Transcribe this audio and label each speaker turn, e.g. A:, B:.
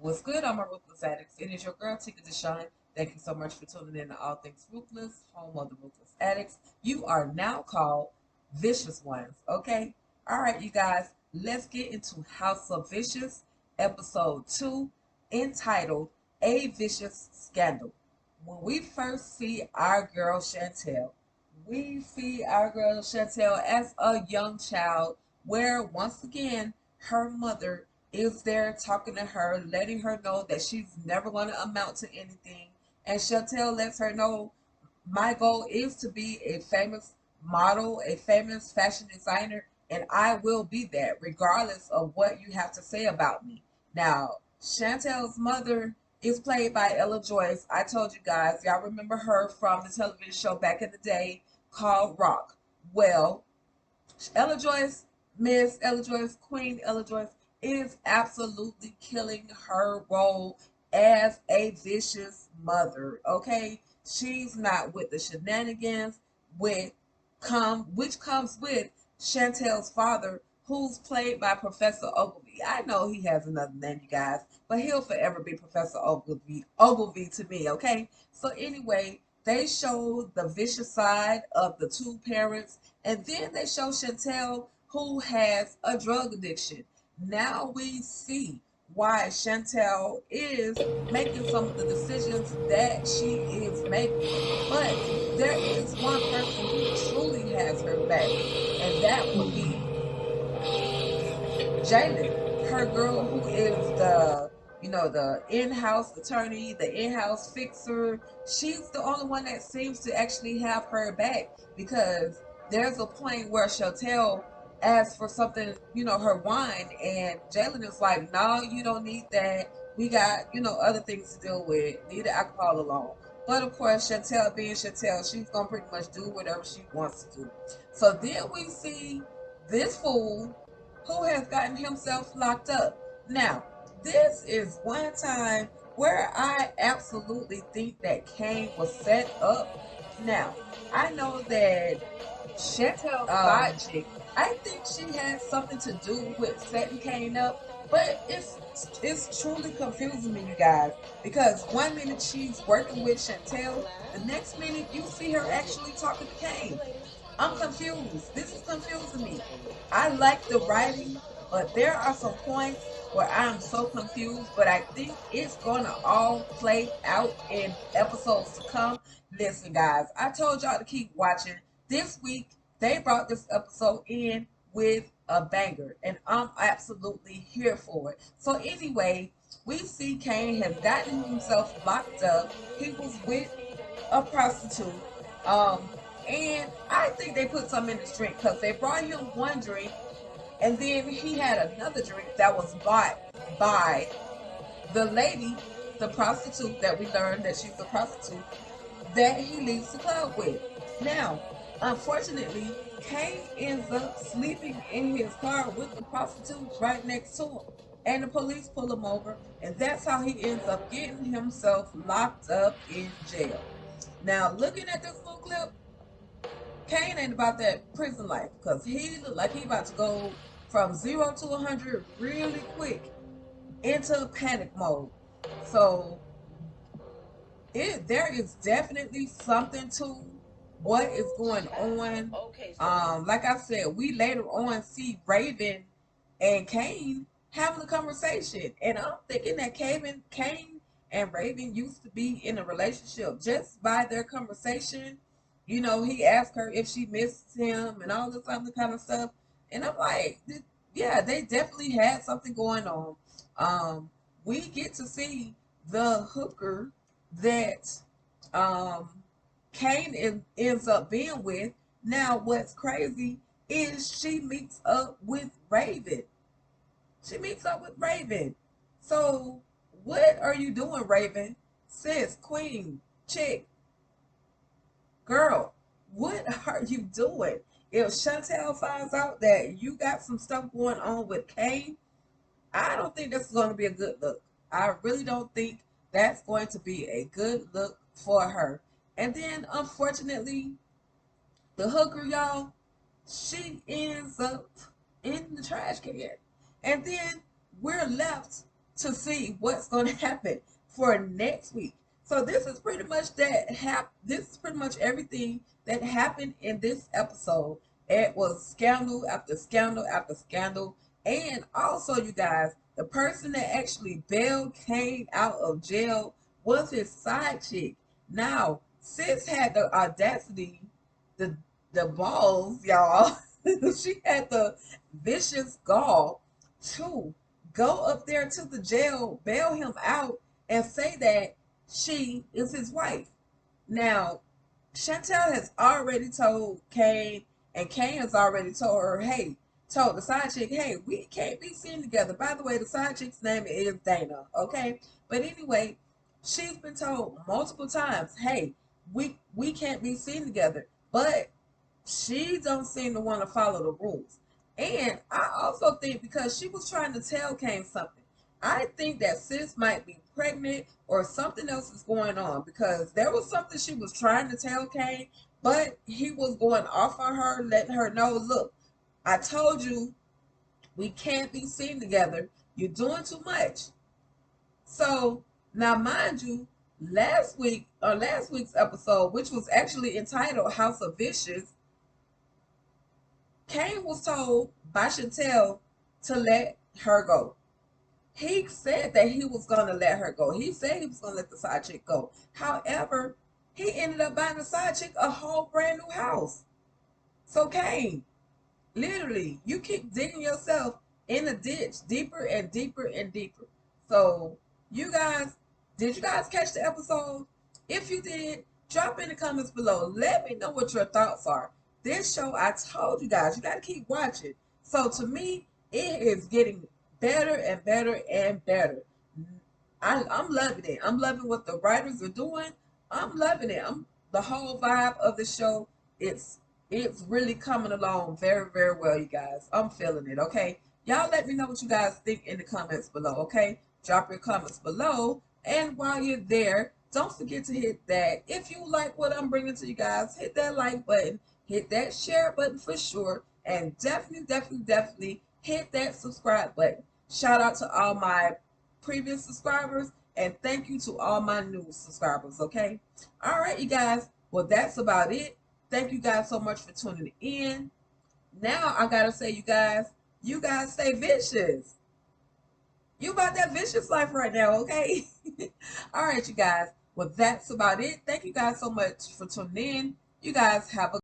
A: What's good? I'm a Ruthless Addicts. It is your girl, Tika Deshawn. Thank you so much for tuning in to All Things Ruthless, home of the Ruthless Addicts. You are now called Vicious Ones, okay? All right, you guys, let's get into House of Vicious, episode 2, entitled A Vicious Scandal. When we first see our girl Chantel, we see our girl Chantel as a young child, where once again her mother is there talking to her, letting her know that she's never going to amount to anything. And Chantel lets her know, my goal is to be a famous model, a famous fashion designer, and I will be that regardless of what you have to say about me. Now, Chantel's mother is played by Ella Joyce. I told you guys, y'all remember her from the television show back in the day called Rock. Well, Ella Joyce, Miss Ella Joyce, Queen Ella Joyce, is absolutely killing her role as a vicious mother. Okay, she's not with the shenanigans with which comes with Chantel's father, who's played by Professor Ogilvy. I know he has another name, you guys, but he'll forever be Professor Ogilvy. Ogilvy to me. Okay, so anyway, they show the vicious side of the two parents, and then they show Chantel, who has a drug addiction. Now we see why Chantel is making some of the decisions that she is making. But there is one person who truly has her back, and that would be Jalen, her girl who is the in-house attorney, the in-house fixer. She's the only one that seems to actually have her back, because there's a point where Chantel asks for something, her wine, and Jalen is like, no, you don't need that. We got, other things to deal with. Leave the alcohol alone. But of course, Chantel being Chantel, she's gonna pretty much do whatever she wants to do. So then we see this fool who has gotten himself locked up. Now, this is one time where I absolutely think that Kane was set up. Now, I know that Chantel's side chick, I think she had something to do with setting Kane up, but it's truly confusing me, you guys, because one minute she's working with Chantel, the next minute you see her actually talking to Kane. I'm confused. This is confusing me. I like the writing, but there are some points where I'm so confused, but I think it's gonna all play out in episodes to come. Listen, guys, I told y'all to keep watching. This week, they brought this episode in with a banger, and I'm absolutely here for it. So anyway, we see Kane has gotten himself locked up. He was with a prostitute. Um, and I think they put some in his drink, because they brought him one drink, and then he had another drink that was bought by the lady, the prostitute that we learned that she's a prostitute, that he leaves the club with. Now, unfortunately, Kane ends up sleeping in his car with the prostitute right next to him. And the police pull him over, and that's how he ends up getting himself locked up in jail. Now, looking at this little clip, Kane ain't about that prison life, because he look like he about to go from 0 to 100 really quick into panic mode. So there is definitely something to what is going on. Like I said, we later on see Raven and Kane having a conversation, and I'm thinking that Kane and Raven used to be in a relationship just by their conversation. He asked her if she missed him and all this other kind of stuff, and I'm like, yeah, they definitely had something going on. We get to see the hooker that um, ends up being with. Now, what's crazy is she meets up with Raven. She meets up with Raven. So, what are you doing, Raven? Sis, queen, chick, girl, what are you doing? If Chantel finds out that you got some stuff going on with Kane, I don't think this is going to be a good look. I really don't think that's going to be a good look for her. And then, unfortunately, the hooker, y'all, she ends up in the trash can. And then we're left to see what's going to happen for next week. So this is pretty much this is pretty much everything that happened in this episode. It was scandal after scandal after scandal. And also, you guys, the person that actually bailed Kane out of jail was his side chick. Now, sis had the audacity, the the balls, y'all. She had the vicious gall to go up there to the jail, bail him out, and say that she is his wife. Now, Chantel has already told Kane, and Kane has already told her, hey, told the side chick, hey, we can't be seen together. By the way, the side chick's name is Dana, okay? But anyway, she's been told multiple times, hey, we can't be seen together. But she don't seem to want to follow the rules. And I also think because she was trying to tell Kane something, I think that sis might be pregnant or something else is going on because there was something she was trying to tell Kane, but he was going off on her, letting her know, look, I told you we can't be seen together. You're doing too much. So now, mind you, last week's episode, which was actually entitled House of Vicious, Kane was told by Chantel to let her go. He said that he was going to let her go. He said he was going to let the side chick go. However, he ended up buying the side chick a whole brand new house. So, Kane, literally, you keep digging yourself in the ditch deeper and deeper and deeper. So, you guys, did you guys catch the episode? If you did, drop in the comments below. Let me know what your thoughts are. This show, I told you guys, you got to keep watching. So, to me, it is getting better and better and better. I'm loving it. I'm loving what the writers are doing. I'm loving it. The whole vibe of the show. It's it's really coming along very, very well, you guys. I'm feeling it, okay? Y'all let me know what you guys think in the comments below, okay? Drop your comments below. And while you're there, don't forget to hit that. If you like what I'm bringing to you guys, hit that like button, hit that share button for sure, and definitely, definitely, definitely hit that subscribe button. Shout out to all my previous subscribers, and thank you to all my new subscribers, okay? All right, you guys. Well, that's about it. Thank you guys so much for tuning in. Now I gotta say, you guys stay vicious. You about that vicious life right now, okay? All right, you guys. Well, that's about it. Thank you guys so much for tuning in. You guys have a